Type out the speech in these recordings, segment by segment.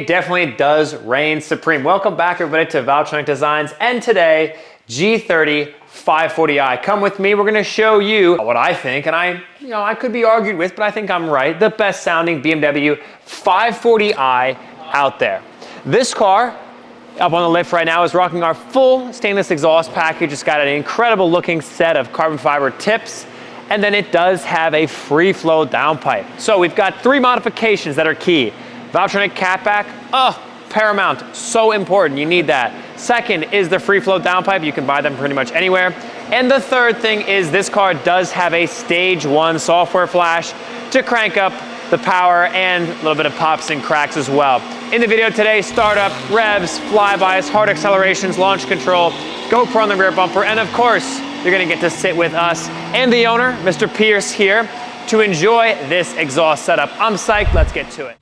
day definitely does reign supreme. Welcome back everybody to Valvetronic Designs, and today, G30 540i. Come with me, we're gonna show you what I think, and I could be argued with, but I think I'm right, the best sounding BMW 540i out there. This car, up on the lift right now, is rocking our full stainless exhaust package. It's got an incredible looking set of carbon fiber tips, and then it does have a free flow downpipe. So we've got three modifications that are key. Valvetronic catback, paramount, so important, you need that. Second is the free flow downpipe, you can buy them pretty much anywhere. And the third thing is this car does have a stage 1 software flash to crank up the power and a little bit of pops and cracks as well. In the video today, startup, revs, flybys, hard accelerations, launch control, GoPro on the rear bumper, and of course, you're gonna get to sit with us and the owner, Mr. Pierce here, to enjoy this exhaust setup. I'm psyched, let's get to it.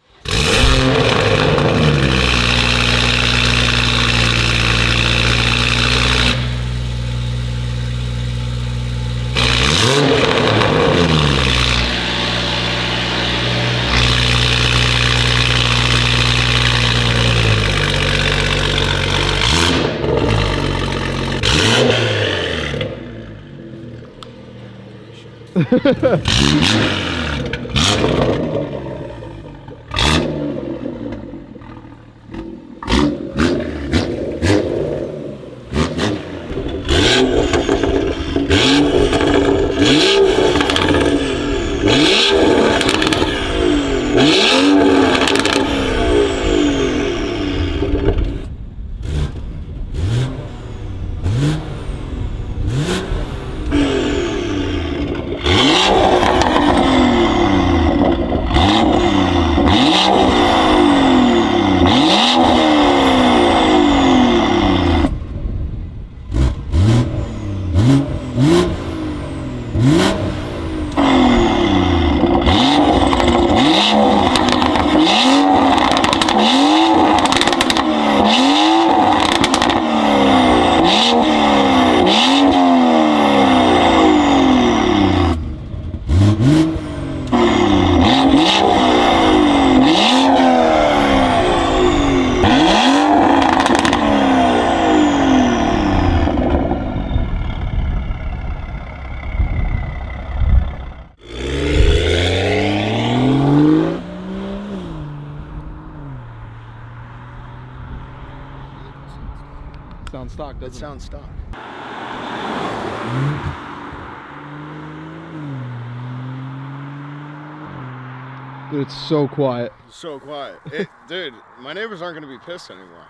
Sounds stock, doesn't it? Sounds stock. Dude, it's so quiet. So quiet. Dude, my neighbors aren't going to be pissed anymore.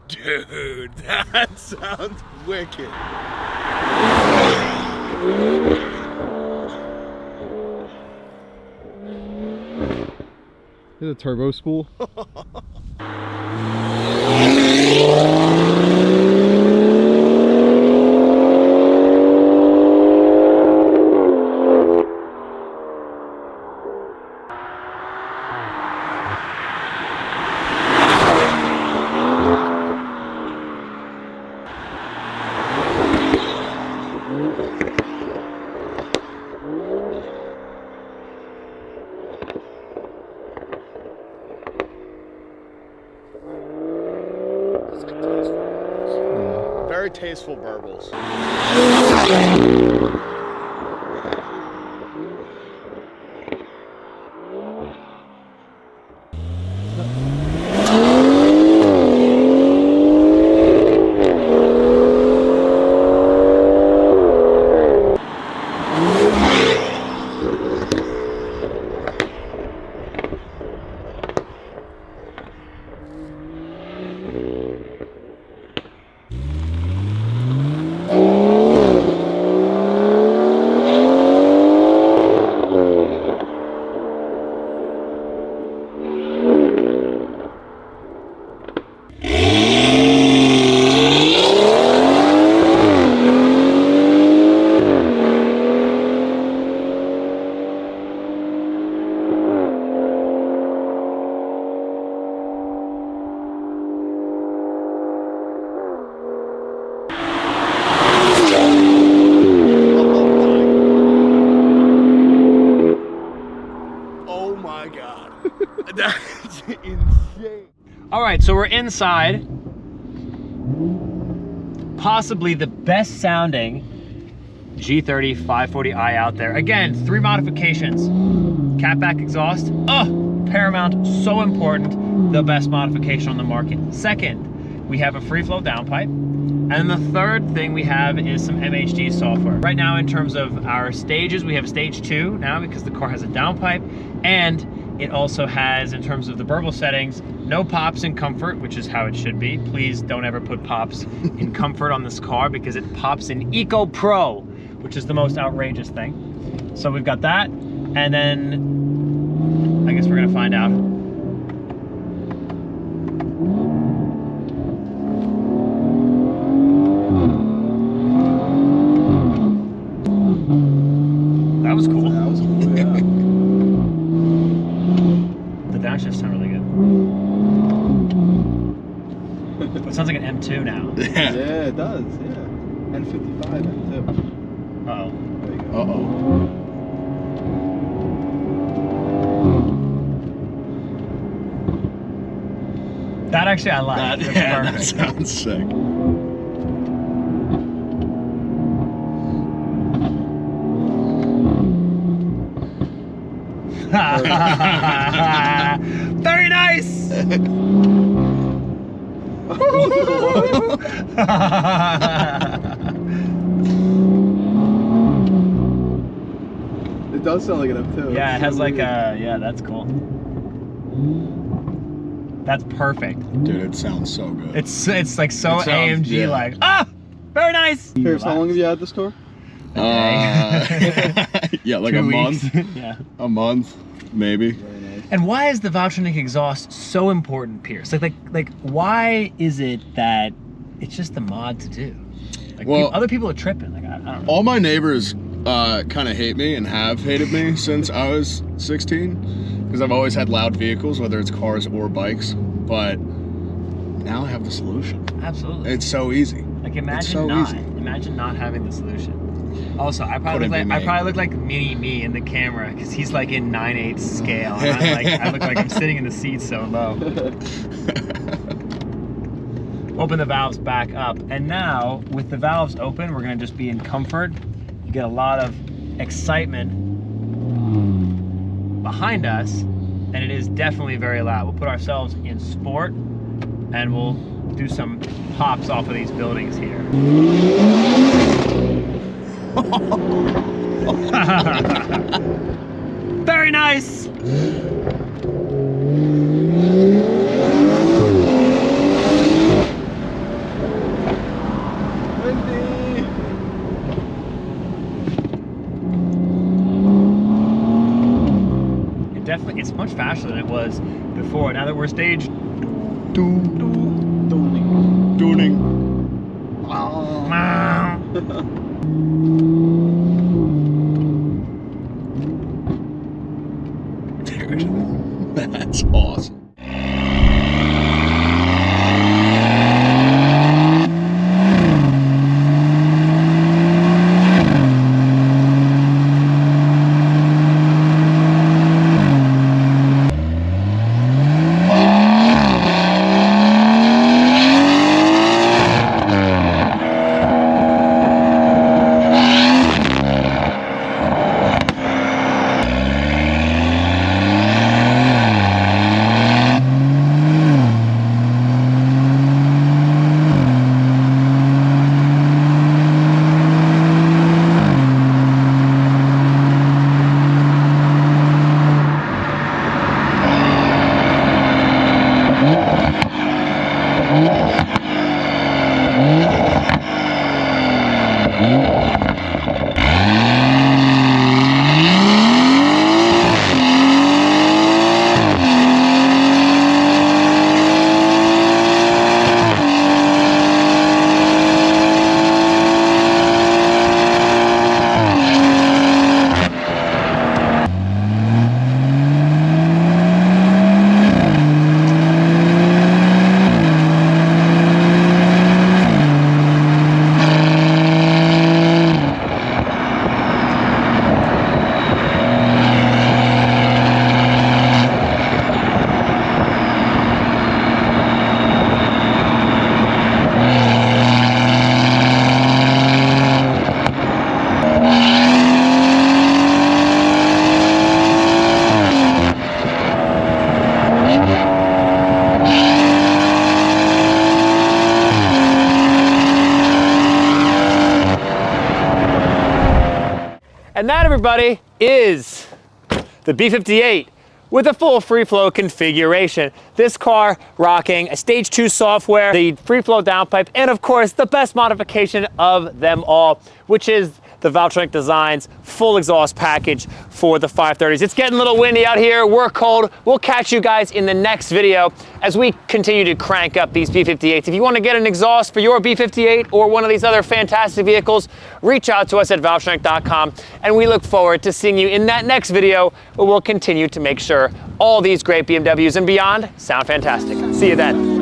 Dude, that sounds wicked. Is it a turbo spool? Very tasteful burbles. right, so we're inside. Possibly the best sounding G30 540i out there. Again, 3 modifications. Catback exhaust, paramount, so important, the best modification on the market. Second, we have a free flow downpipe. And the third thing we have is some MHD software. Right now, in terms of our stages, we have stage 2 now because the car has a downpipe, and it also has, in terms of the burble settings, no pops in comfort, which is how it should be. Please don't ever put pops in comfort on this car because it pops in Eco Pro, which is the most outrageous thing. So we've got that, and then I guess we're gonna find out. That was cool. That was cool, yeah. The downshifts sound really good. It sounds like an M2 now. Yeah, it does, yeah. N55, M2. Uh-oh. There you go. Uh-oh. That actually I like. That's That perfect. sounds sick. Very nice! It does sound like an M2. Yeah, it It's has so like weird. a, yeah, that's cool. That's perfect. Dude, it sounds so good. It's like so It sounds- AMG yeah. like. Ah, very nice. Pierce, how long have you had this car? Yeah, like 2 a weeks. month. Yeah. A month, maybe. Very nice. And why is the Valvetronic exhaust so important, Pierce? Like why is it that it's just the mod to do? Like Well- other people are tripping. Like I don't know. All my neighbors kind of hate me and have hated me since I was 16 because I've always had loud vehicles, whether it's cars or bikes. But now I have the solution. Absolutely. It's so easy. Like imagine so not. easy. Imagine not having the solution. Also, I probably Couldn't be me. look like mini me in the camera because he's like in 9/8 scale. And I'm like, I look like I'm sitting in the seat so low. Open the valves back up, and now with the valves open, we're gonna just be in comfort. You get a lot of excitement behind us, and it is definitely very loud. We'll put ourselves in sport, and we'll do some pops off of these buildings here. Very nice. Windy! It's much faster than it was before. Now that we're staged, Tuning. Dude, that's awesome. And that, everybody, is the B58 with a full free flow configuration. This car rocking a stage 2 software, the free flow downpipe, and of course the best modification of them all, which is the Valvetronic Designs full exhaust package for the 530s. It's getting a little windy out here, we're cold. We'll catch you guys in the next video as we continue to crank up these B58s. If you want to get an exhaust for your B58 or one of these other fantastic vehicles, reach out to us at valvetronic.com, and we look forward to seeing you in that next video where we'll continue to make sure all these great BMWs and beyond sound fantastic. See you then.